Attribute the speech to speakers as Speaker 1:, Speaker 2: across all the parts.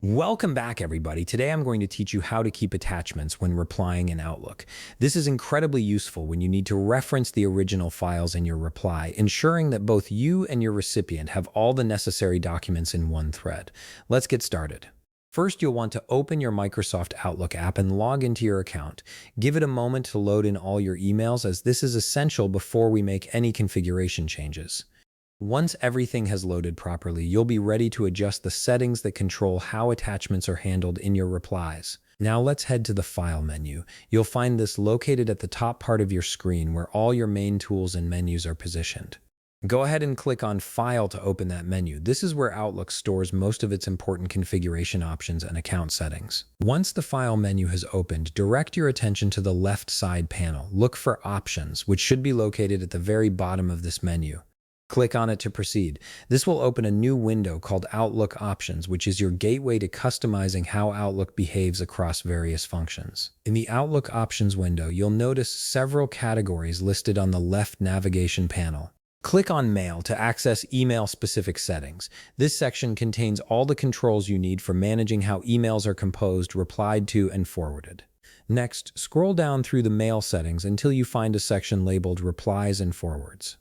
Speaker 1: Welcome back, everybody. Today I'm going to teach you how to keep attachments when replying in Outlook. This is incredibly useful when you need to reference the original files in your reply, ensuring that both you and your recipient have all the necessary documents in one thread. Let's get started. First, you'll want to open your Microsoft Outlook app and log into your account. Give it a moment to load in all your emails, as this is essential before we make any configuration changes. Once everything has loaded properly, you'll be ready to adjust the settings that control how attachments are handled in your replies. Now let's head to the File menu. You'll find this located at the top part of your screen where all your main tools and menus are positioned. Go ahead and click on File to open that menu. This is where Outlook stores most of its important configuration options and account settings. Once the File menu has opened, direct your attention to the left side panel. Look for Options, which should be located at the very bottom of this menu. Click on it to proceed. This will open a new window called Outlook Options, which is your gateway to customizing how Outlook behaves across various functions. In the Outlook Options window, you'll notice several categories listed on the left navigation panel. Click on Mail to access email-specific settings. This section contains all the controls you need for managing how emails are composed, replied to, and forwarded. Next, scroll down through the Mail settings until you find a section labeled Replies and Forwards.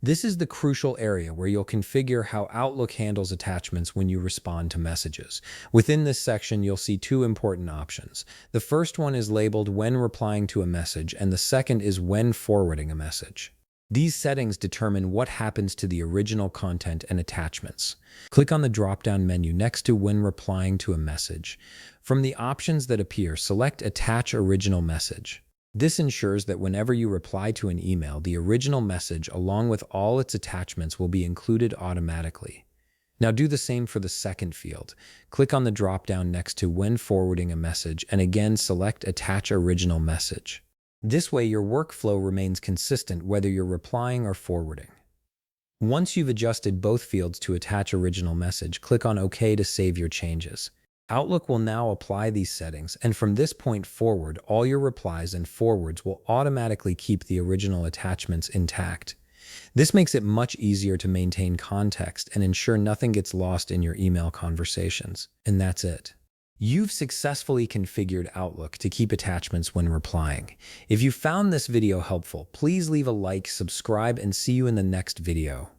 Speaker 1: This is the crucial area where you'll configure how Outlook handles attachments when you respond to messages. Within this section, you'll see two important options. The first one is labeled When replying to a message, and the second is When forwarding a message. These settings determine what happens to the original content and attachments. Click on the drop-down menu next to When replying to a message. From the options that appear, select Attach Original Message. This ensures that whenever you reply to an email, the original message, along with all its attachments, will be included automatically. Now do the same for the second field. Click on the drop-down next to When forwarding a message, and again select Attach Original Message. This way, your workflow remains consistent whether you're replying or forwarding. Once you've adjusted both fields to attach original message, click on OK to save your changes. Outlook will now apply these settings, and from this point forward, all your replies and forwards will automatically keep the original attachments intact. This makes it much easier to maintain context and ensure nothing gets lost in your email conversations. And that's it. You've successfully configured Outlook to keep attachments when replying. If you found this video helpful, please leave a like, subscribe, and see you in the next video.